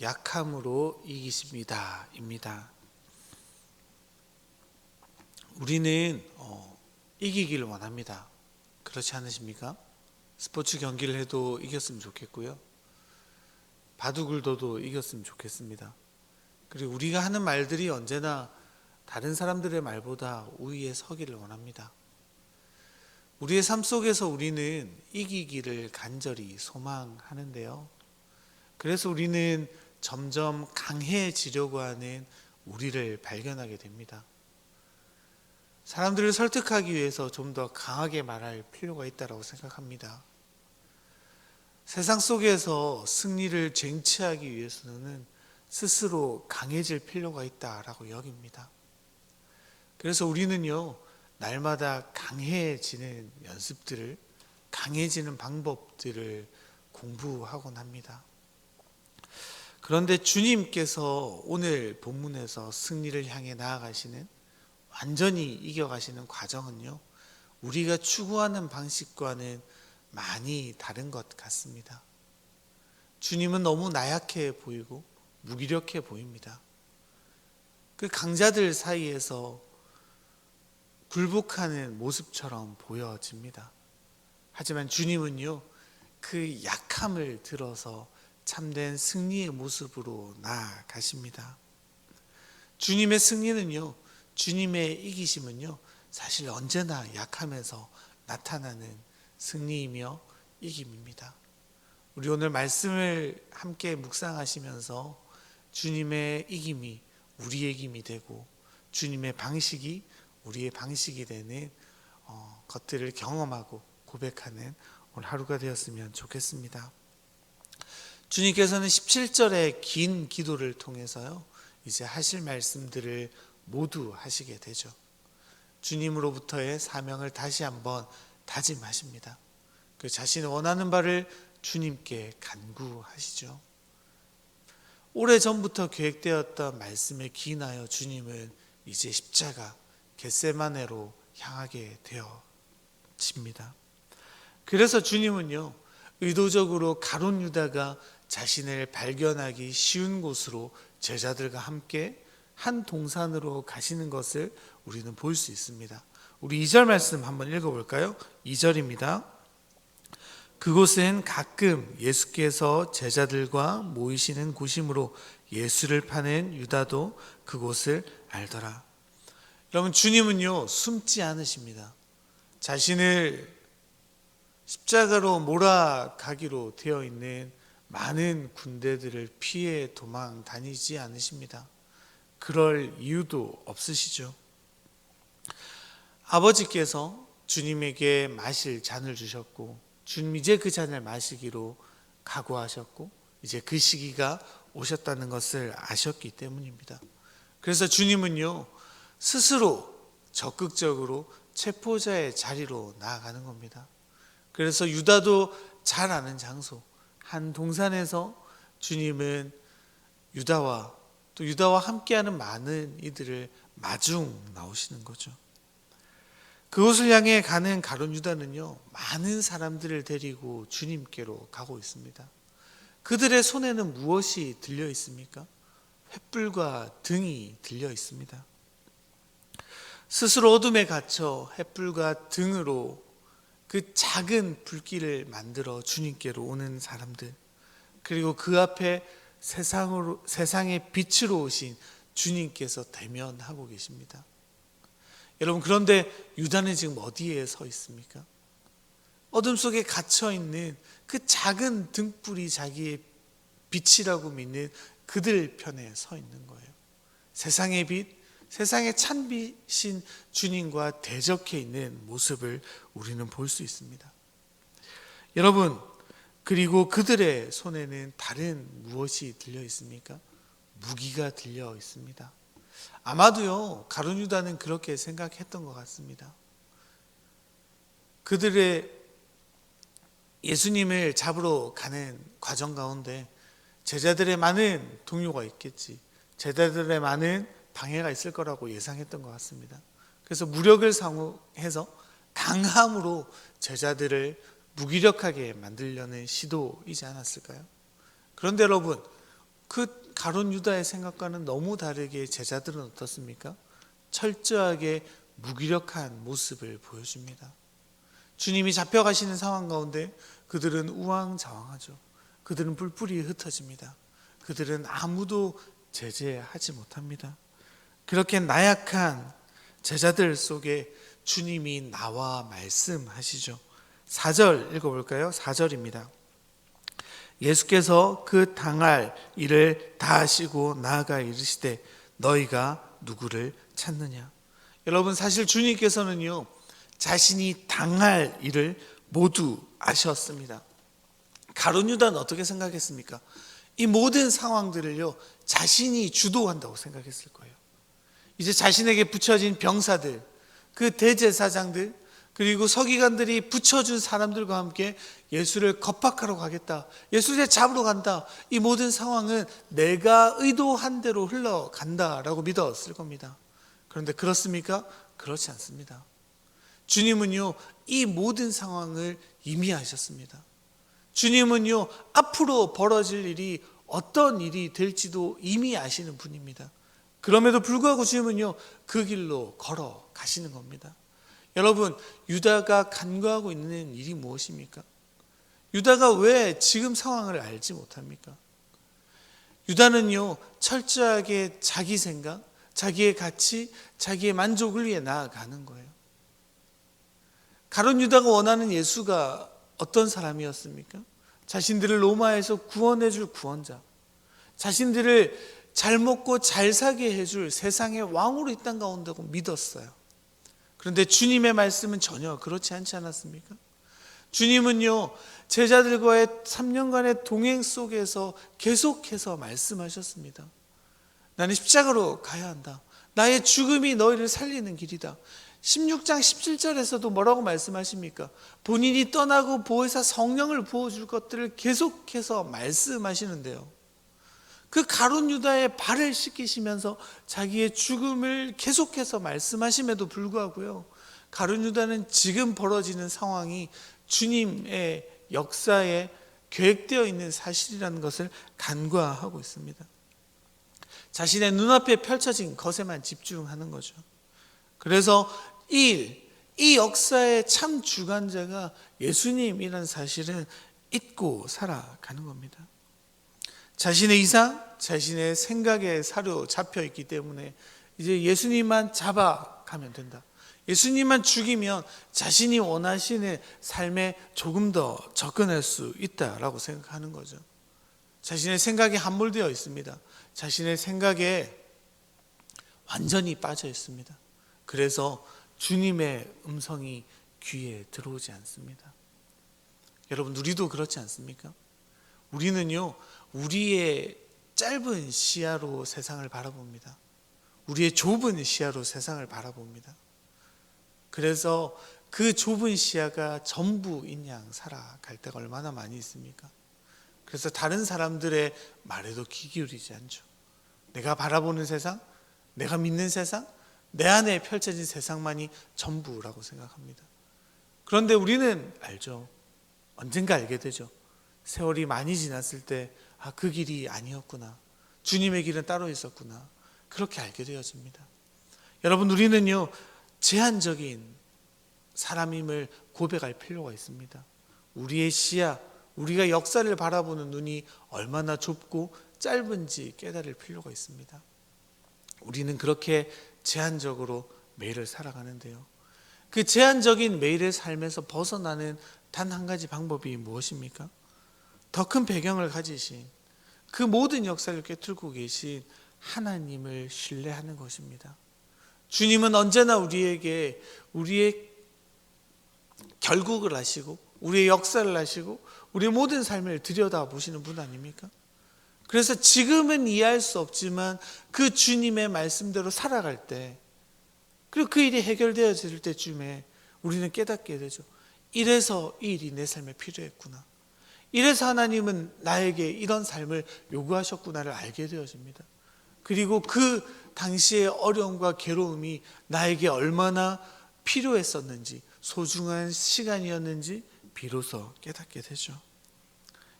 약함으로 이기십니다. 입니다. 우리는 이기기를 원합니다. 그렇지 않으십니까? 스포츠 경기를 해도 이겼으면 좋겠고요. 바둑을 둬도 이겼으면 좋겠습니다. 그리고 우리가 하는 말들이 언제나 다른 사람들의 말보다 우위에 서기를 원합니다. 우리의 삶 속에서 우리는 이기기를 간절히 소망하는데요. 그래서 우리는 점점 강해지려고 하는 우리를 발견하게 됩니다. 사람들을 설득하기 위해서 좀 더 강하게 말할 필요가 있다고 생각합니다. 세상 속에서 승리를 쟁취하기 위해서는 스스로 강해질 필요가 있다라고 여깁니다. 그래서 우리는요, 날마다 강해지는 연습들을, 강해지는 방법들을 공부하곤 합니다. 그런데 주님께서 오늘 본문에서 승리를 향해 나아가시는, 완전히 이겨가시는 과정은요, 우리가 추구하는 방식과는 많이 다른 것 같습니다. 주님은 너무 나약해 보이고 무기력해 보입니다. 그 강자들 사이에서 굴복하는 모습처럼 보여집니다. 하지만 주님은요, 그 약함을 들어서 참된 승리의 모습으로 나아가십니다. 주님의 승리는요, 주님의 이기심은요, 사실 언제나 약함에서 나타나는 승리이며 이김입니다. 우리 오늘 말씀을 함께 묵상하시면서 주님의 이김이 우리의 이김이 되고 주님의 방식이 우리의 방식이 되는 것들을 경험하고 고백하는 오늘 하루가 되었으면 좋겠습니다. 주님께서는 17절의 긴 기도를 통해서요, 이제 하실 말씀들을 모두 하시게 되죠. 주님으로부터의 사명을 다시 한번 다짐하십니다. 그 자신이 원하는 바를 주님께 간구하시죠. 오래전부터 계획되었던 말씀에 기인하여 주님은 이제 십자가 겟세마네로 향하게 되어집니다. 그래서 주님은요, 의도적으로 가룟 유다가 자신을 발견하기 쉬운 곳으로 제자들과 함께 한 동산으로 가시는 것을 우리는 볼 수 있습니다. 우리 2절 말씀 한번 읽어볼까요? 2절입니다. 그곳은 가끔 예수께서 제자들과 모이시는 곳이므로 예수를 파는 유다도 그곳을 알더라. 여러분, 주님은요, 숨지 않으십니다. 자신을 십자가로 몰아가기로 되어 있는 많은 군대들을 피해 도망 다니지 않으십니다. 그럴 이유도 없으시죠. 아버지께서 주님에게 마실 잔을 주셨고 주님 이제 그 잔을 마시기로 각오하셨고 이제 그 시기가 오셨다는 것을 아셨기 때문입니다. 그래서 주님은요, 스스로 적극적으로 체포자의 자리로 나아가는 겁니다. 그래서 유다도 잘 아는 장소 한 동산에서 주님은 유다와 또 유다와 함께하는 많은 이들을 마중 나오시는 거죠. 그곳을 향해 가는 가룟 유다는요, 많은 사람들을 데리고 주님께로 가고 있습니다. 그들의 손에는 무엇이 들려 있습니까? 횃불과 등이 들려 있습니다. 스스로 어둠에 갇혀 횃불과 등으로 그 작은 불길을 만들어 주님께로 오는 사람들, 그리고 그 앞에 세상의 빛으로 오신 주님께서 대면하고 계십니다. 여러분, 그런데 유다는 지금 어디에 서 있습니까? 어둠 속에 갇혀있는 그 작은 등불이 자기의 빛이라고 믿는 그들 편에 서 있는 거예요. 세상의 빛, 세상의 찬빛인 주님과 대적해 있는 모습을 우리는 볼 수 있습니다. 여러분, 그리고 그들의 손에는 다른 무엇이 들려 있습니까? 무기가 들려 있습니다. 아마도요, 가룟 유다는 그렇게 생각했던 것 같습니다. 그들의 예수님을 잡으러 가는 과정 가운데 제자들의 많은 동요가 있겠지, 제자들의 많은 방해가 있을 거라고 예상했던 것 같습니다. 그래서 무력을 사용해서 강함으로 제자들을 무기력하게 만들려는 시도이지 않았을까요? 그런데 여러분, 그 가룟 유다의 생각과는 너무 다르게 제자들은 어떻습니까? 철저하게 무기력한 모습을 보여줍니다. 주님이 잡혀가시는 상황 가운데 그들은 우왕좌왕하죠. 그들은 뿔뿔이 흩어집니다. 그들은 아무도 제재하지 못합니다. 그렇게 나약한 제자들 속에 주님이 나와 말씀하시죠. 4절 읽어볼까요? 4절입니다. 예수께서 그 당할 일을 다 하시고 나아가 이르시되 너희가 누구를 찾느냐. 여러분, 사실 주님께서는요 자신이 당할 일을 모두 아셨습니다. 가룟 유다는 어떻게 생각했습니까? 이 모든 상황들을요 자신이 주도한다고 생각했을 거예요. 이제 자신에게 붙여진 병사들, 그 대제사장들, 그리고 서기관들이 붙여준 사람들과 함께 예수를 겁박하러 가겠다, 예수를 잡으러 간다, 이 모든 상황은 내가 의도한 대로 흘러간다라고 믿었을 겁니다. 그런데 그렇습니까? 그렇지 않습니다. 주님은요 이 모든 상황을 이미 아셨습니다. 주님은요 앞으로 벌어질 일이 어떤 일이 될지도 이미 아시는 분입니다. 그럼에도 불구하고 주님은요 그 길로 걸어가시는 겁니다. 여러분, 유다가 간과하고 있는 일이 무엇입니까? 유다가 왜 지금 상황을 알지 못합니까? 유다는요 철저하게 자기 생각, 자기의 가치, 자기의 만족을 위해 나아가는 거예요. 가룟 유다가 원하는 예수가 어떤 사람이었습니까? 자신들을 로마에서 구원해 줄 구원자, 자신들을 잘 먹고 잘 사게 해줄 세상의 왕으로 이 땅 가운데 믿었어요. 그런데 주님의 말씀은 전혀 그렇지 않지 않았습니까? 주님은요 제자들과의 3년간의 동행 속에서 계속해서 말씀하셨습니다. 나는 십자가로 가야 한다. 나의 죽음이 너희를 살리는 길이다. 16장 17절에서도 뭐라고 말씀하십니까? 본인이 떠나고 보혜사 성령을 부어줄 것들을 계속해서 말씀하시는데요, 그 가룟 유다의 발을 씻기시면서 자기의 죽음을 계속해서 말씀하심에도 불구하고요, 가룟 유다는 지금 벌어지는 상황이 주님의 역사에 계획되어 있는 사실이라는 것을 간과하고 있습니다. 자신의 눈앞에 펼쳐진 것에만 집중하는 거죠. 그래서 이 역사의 참 주관자가 예수님이라는 사실은 잊고 살아가는 겁니다. 자신의 이상, 자신의 생각에 사로잡혀 있기 때문에 이제 예수님만 잡아가면 된다, 예수님만 죽이면 자신이 원하시는 삶에 조금 더 접근할 수 있다라고 생각하는 거죠. 자신의 생각이 함몰되어 있습니다. 자신의 생각에 완전히 빠져 있습니다. 그래서 주님의 음성이 귀에 들어오지 않습니다. 여러분, 우리도 그렇지 않습니까? 우리는요 우리의 짧은 시야로 세상을 바라봅니다. 우리의 좁은 시야로 세상을 바라봅니다. 그래서 그 좁은 시야가 전부인 양 살아갈 때가 얼마나 많이 있습니까? 그래서 다른 사람들의 말에도 귀 기울이지 않죠. 내가 바라보는 세상, 내가 믿는 세상, 내 안에 펼쳐진 세상만이 전부라고 생각합니다. 그런데 우리는 알죠. 언젠가 알게 되죠. 세월이 많이 지났을 때 그 길이 아니었구나, 주님의 길은 따로 있었구나, 그렇게 알게 되어집니다. 여러분, 우리는요 제한적인 사람임을 고백할 필요가 있습니다. 우리의 시야, 우리가 역사를 바라보는 눈이 얼마나 좁고 짧은지 깨달을 필요가 있습니다. 우리는 그렇게 제한적으로 매일을 살아가는데요, 그 제한적인 매일의 삶에서 벗어나는 단 한 가지 방법이 무엇입니까? 더 큰 배경을 가지신, 그 모든 역사를 꿰뚫고 계신 하나님을 신뢰하는 것입니다. 주님은 언제나 우리에게 우리의 결국을 아시고 우리의 역사를 아시고 우리의 모든 삶을 들여다보시는 분 아닙니까? 그래서 지금은 이해할 수 없지만 그 주님의 말씀대로 살아갈 때, 그리고 그 일이 해결되어질 때쯤에 우리는 깨닫게 되죠. 이래서 이 일이 내 삶에 필요했구나, 이래서 하나님은 나에게 이런 삶을 요구하셨구나를 알게 되어집니다. 그리고 그 당시의 어려움과 괴로움이 나에게 얼마나 필요했었는지, 소중한 시간이었는지 비로소 깨닫게 되죠.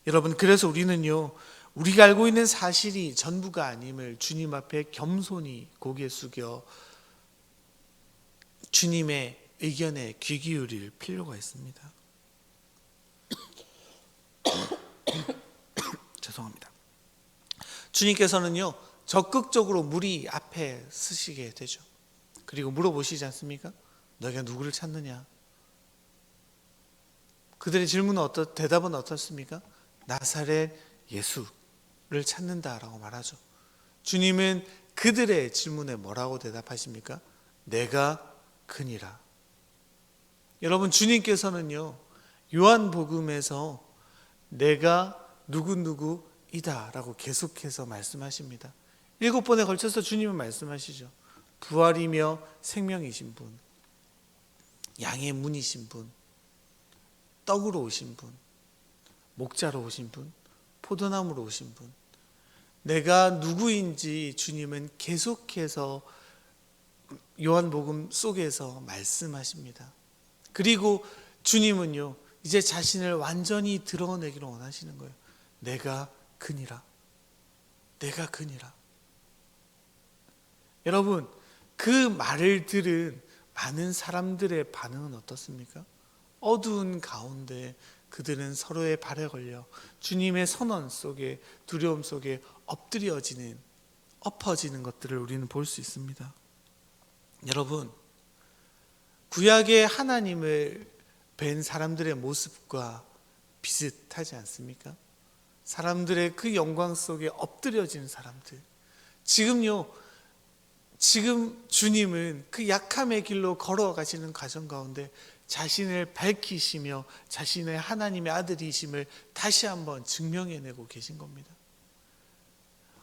여러분, 그래서 우리는요 우리가 알고 있는 사실이 전부가 아님을 주님 앞에 겸손히 고개 숙여 주님의 의견에 귀 기울일 필요가 있습니다. 죄송합니다. 주님께서는요, 적극적으로 무리 앞에 서시게 되죠. 그리고 물어보시지 않습니까? 너희가 누구를 찾느냐? 그들의 질문은 대답은 어떻습니까? 나사렛 예수를 찾는다라고 말하죠. 주님은 그들의 질문에 뭐라고 대답하십니까? 내가 그니라. 여러분, 주님께서는요, 요한복음에서 내가 누구누구이다 라고 계속해서 말씀하십니다. 7번에 걸쳐서 주님은 말씀하시죠. 부활이며 생명이신 분, 양의 문이신 분, 떡으로 오신 분, 목자로 오신 분, 포도나무로 오신 분, 내가 누구인지 주님은 계속해서 요한복음 속에서 말씀하십니다. 그리고 주님은요, 이제 자신을 완전히 드러내기를 원하시는 거예요. 내가 그니라. 내가 그니라. 여러분, 그 말을 들은 많은 사람들의 반응은 어떻습니까? 어두운 가운데 그들은 서로의 발에 걸려 주님의 선언 속에, 두려움 속에 엎어지는 것들을 우리는 볼 수 있습니다. 여러분, 구약의 하나님을 뵌 사람들의 모습과 비슷하지 않습니까? 사람들의 그 영광 속에 엎드려지는 사람들. 지금 주님은 그 약함의 길로 걸어가시는 과정 가운데 자신을 밝히시며 자신의 하나님의 아들이심을 다시 한번 증명해내고 계신 겁니다.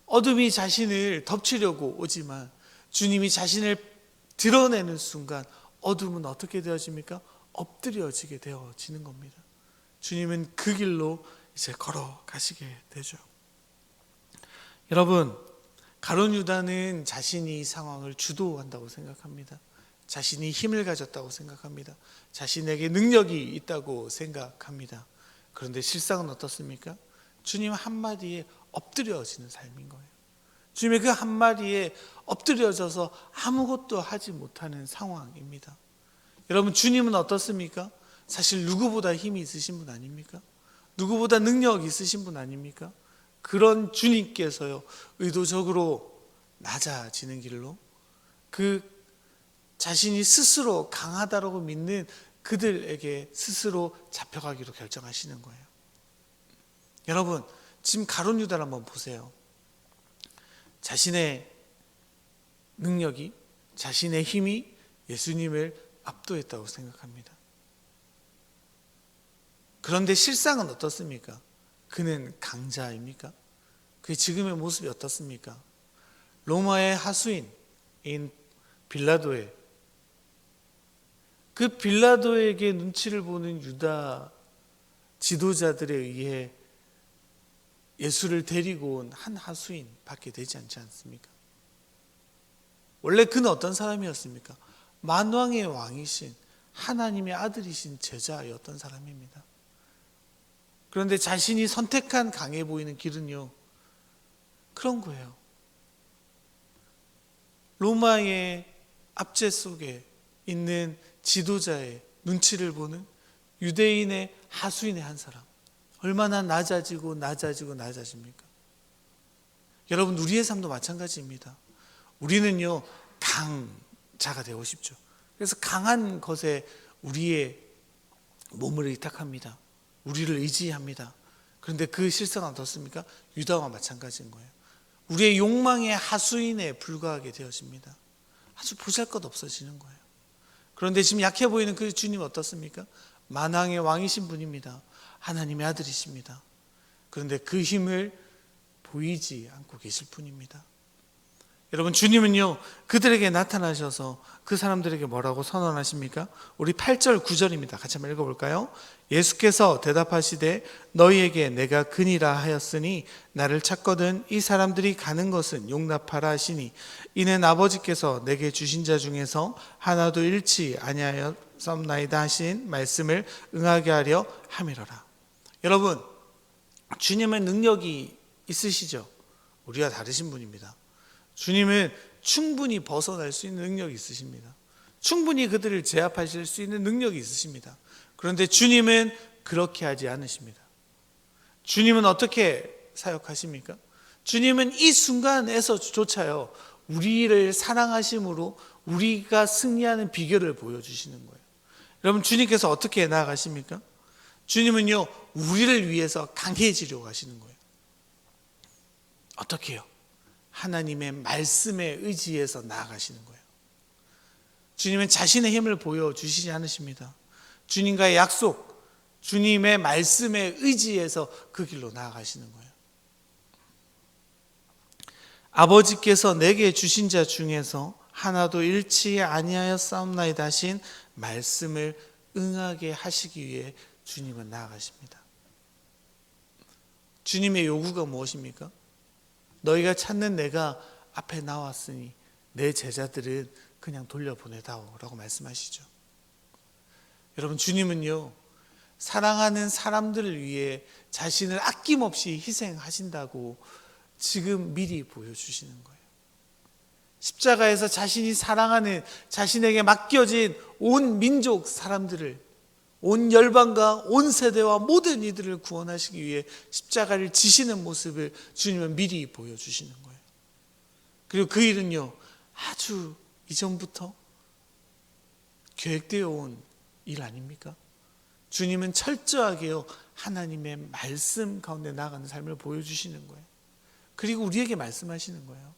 어둠이 자신을 덮치려고 오지만 주님이 자신을 드러내는 순간 어둠은 어떻게 되어집니까? 엎드려지게 되어지는 겁니다. 주님은 그 길로 이제 걸어가시게 되죠. 여러분, 가룟 유다는 자신이 이 상황을 주도한다고 생각합니다. 자신이 힘을 가졌다고 생각합니다. 자신에게 능력이 있다고 생각합니다. 그런데 실상은 어떻습니까? 주님 한마디에 엎드려지는 삶인 거예요. 주님의 그 한마디에 엎드려져서 아무것도 하지 못하는 상황입니다. 여러분, 주님은 어떻습니까? 사실 누구보다 힘이 있으신 분 아닙니까? 누구보다 능력이 있으신 분 아닙니까? 그런 주님께서요, 의도적으로 낮아지는 길로 그 자신이 스스로 강하다라고 믿는 그들에게 스스로 잡혀가기로 결정하시는 거예요. 여러분, 지금 가룟 유다를 한번 보세요. 자신의 능력이, 자신의 힘이 예수님을 압도했다고 생각합니다. 그런데 실상은 어떻습니까? 그는 강자입니까? 그의 지금의 모습이 어떻습니까? 로마의 하수인인 빌라도의 그 빌라도에게 눈치를 보는 유다 지도자들에 의해 예수를 데리고 온 한 하수인 밖에 되지 않지 않습니까? 원래 그는 어떤 사람이었습니까? 만왕의 왕이신 하나님의 아들이신 제자였던 사람입니다. 그런데 자신이 선택한 강해 보이는 길은요, 그런 거예요. 로마의 압제 속에 있는 지도자의 눈치를 보는 유대인의 하수인의 한 사람. 얼마나 낮아집니까? 여러분, 우리의 삶도 마찬가지입니다. 우리는요, 강자가 되고 싶죠. 그래서 강한 것에 우리의 몸을 의탁합니다. 우리를 의지합니다. 그런데 그 실상은 어떻습니까? 유다와 마찬가지인 거예요. 우리의 욕망의 하수인에 불과하게 되어집니다. 아주 보잘것없어지는 거예요. 그런데 지금 약해 보이는 그 주님 어떻습니까? 만왕의 왕이신 분입니다. 하나님의 아들이십니다. 그런데 그 힘을 보이지 않고 계실 뿐입니다. 여러분, 주님은요, 그들에게 나타나셔서 그 사람들에게 뭐라고 선언하십니까? 우리 8절 9절입니다. 같이 한번 읽어볼까요? 예수께서 대답하시되 너희에게 내가 그니라 하였으니 나를 찾거든 이 사람들이 가는 것은 용납하라 하시니 이는 아버지께서 내게 주신 자 중에서 하나도 잃지 아니하였사옵나이다 하신 말씀을 응하게 하려 함이로라. 여러분, 주님의 능력이 있으시죠? 우리와 다르신 분입니다. 주님은 충분히 벗어날 수 있는 능력이 있으십니다. 충분히 그들을 제압하실 수 있는 능력이 있으십니다. 그런데 주님은 그렇게 하지 않으십니다. 주님은 어떻게 사역하십니까? 주님은 이 순간에서조차요, 우리를 사랑하심으로 우리가 승리하는 비결을 보여주시는 거예요. 여러분, 주님께서 어떻게 나아가십니까? 주님은요, 우리를 위해서 강해지려고 하시는 거예요. 어떻게 해요? 하나님의 말씀에 의지해서 나아가시는 거예요. 주님은 자신의 힘을 보여주시지 않으십니다. 주님과의 약속, 주님의 말씀에 의지해서 그 길로 나아가시는 거예요. 아버지께서 내게 주신 자 중에서 하나도 잃지 아니하였사옵나이다 하신 말씀을 응하게 하시기 위해 주님은 나아가십니다. 주님의 요구가 무엇입니까? 너희가 찾는 내가 앞에 나왔으니 내 제자들은 그냥 돌려보내다오 라고 말씀하시죠. 여러분, 주님은요, 사랑하는 사람들을 위해 자신을 아낌없이 희생하신다고 지금 미리 보여주시는 거예요. 십자가에서 자신이 사랑하는, 자신에게 맡겨진 온 민족 사람들을, 온 열방과 온 세대와 모든 이들을 구원하시기 위해 십자가를 지시는 모습을 주님은 미리 보여주시는 거예요. 그리고 그 일은요, 아주 이전부터 계획되어 온 일 아닙니까? 주님은 철저하게요, 하나님의 말씀 가운데 나아가는 삶을 보여주시는 거예요. 그리고 우리에게 말씀하시는 거예요.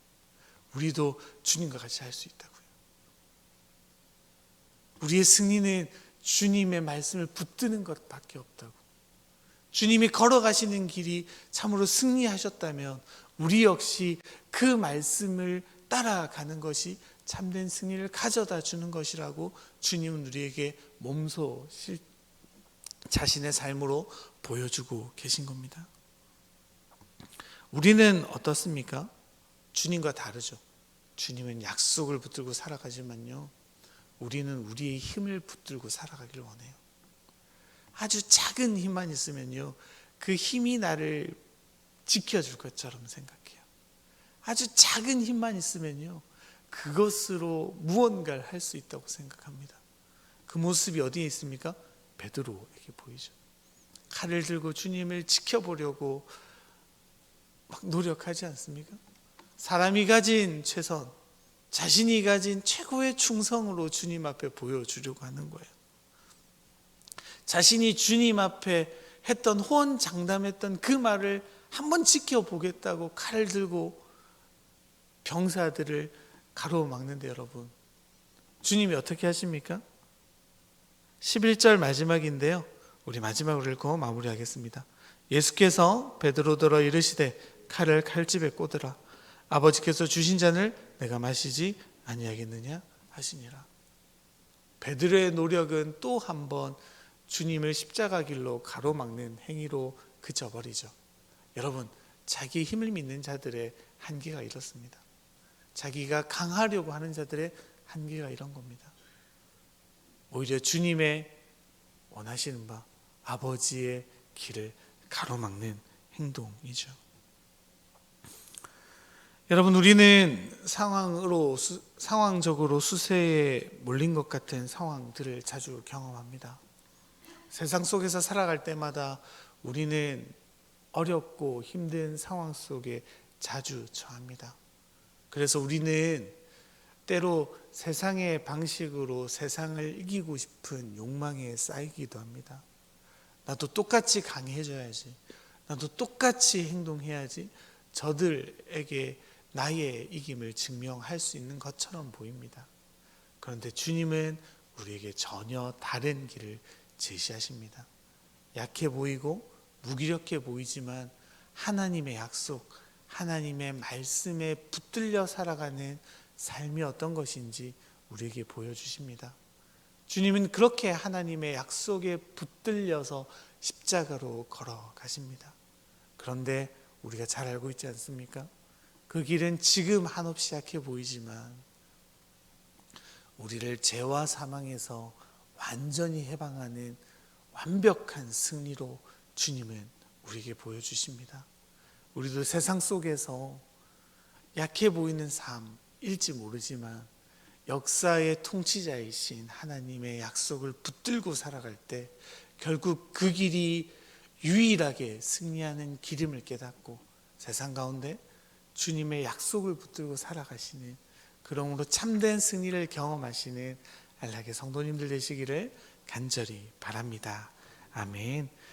우리도 주님과 같이 할 수 있다고요. 우리의 승리는 주님의 말씀을 붙드는 것밖에 없다고. 주님이 걸어가시는 길이 참으로 승리하셨다면 우리 역시 그 말씀을 따라가는 것이 참된 승리를 가져다 주는 것이라고 주님은 우리에게 몸소 자신의 삶으로 보여주고 계신 겁니다. 우리는 어떻습니까? 주님과 다르죠. 주님은 약속을 붙들고 살아가지만요, 우리는 우리의 힘을 붙들고 살아가길 원해요. 아주 작은 힘만 있으면요, 그 힘이 나를 지켜줄 것처럼 생각해요. 아주 작은 힘만 있으면요, 그것으로 무언가를 할 수 있다고 생각합니다. 그 모습이 어디에 있습니까? 베드로에게 보이죠. 칼을 들고 주님을 지켜보려고 막 노력하지 않습니까? 사람이 가진 최선, 자신이 가진 최고의 충성으로 주님 앞에 보여주려고 하는 거예요. 자신이 주님 앞에 했던 호언장담했던 그 말을 한번 지켜보겠다고 칼을 들고 병사들을 가로막는데, 여러분, 주님이 어떻게 하십니까? 11절 마지막인데요, 우리 마지막으로 읽고 마무리하겠습니다. 예수께서 베드로더러 이르시되 칼을 칼집에 꽂으라. 아버지께서 주신 잔을 내가 마시지 아니하겠느냐 하시니라. 베드로의 노력은 또 한 번 주님을 십자가 길로 가로막는 행위로 그쳐버리죠. 여러분, 자기의 힘을 믿는 자들의 한계가 이렇습니다. 자기가 강하려고 하는 자들의 한계가 이런 겁니다. 오히려 주님의 원하시는 바, 아버지의 길을 가로막는 행동이죠. 여러분, 우리는 상황적으로 수세에 몰린 것 같은 상황들을 자주 경험합니다. 세상 속에서 살아갈 때마다 우리는 어렵고 힘든 상황 속에 자주 처합니다. 그래서 우리는 때로 세상의 방식으로 세상을 이기고 싶은 욕망에 쌓이기도 합니다. 나도 똑같이 강해져야지, 나도 똑같이 행동해야지 저들에게 나의 이김을 증명할 수 있는 것처럼 보입니다. 그런데 주님은 우리에게 전혀 다른 길을 제시하십니다. 약해 보이고 무기력해 보이지만 하나님의 약속, 하나님의 말씀에 붙들려 살아가는 삶이 어떤 것인지 우리에게 보여주십니다. 주님은 그렇게 하나님의 약속에 붙들려서 십자가로 걸어가십니다. 그런데 우리가 잘 알고 있지 않습니까? 그 길은 지금 한없이 약해 보이지만 우리를 죄와 사망에서 완전히 해방하는 완벽한 승리로 주님은 우리에게 보여주십니다. 우리도 세상 속에서 약해 보이는 삶일지 모르지만 역사의 통치자이신 하나님의 약속을 붙들고 살아갈 때 결국 그 길이 유일하게 승리하는 길임을 깨닫고 세상 가운데 주님의 약속을 붙들고 살아가시는, 그러므로 참된 승리를 경험하시는 안락의 성도님들 되시기를 간절히 바랍니다. 아멘.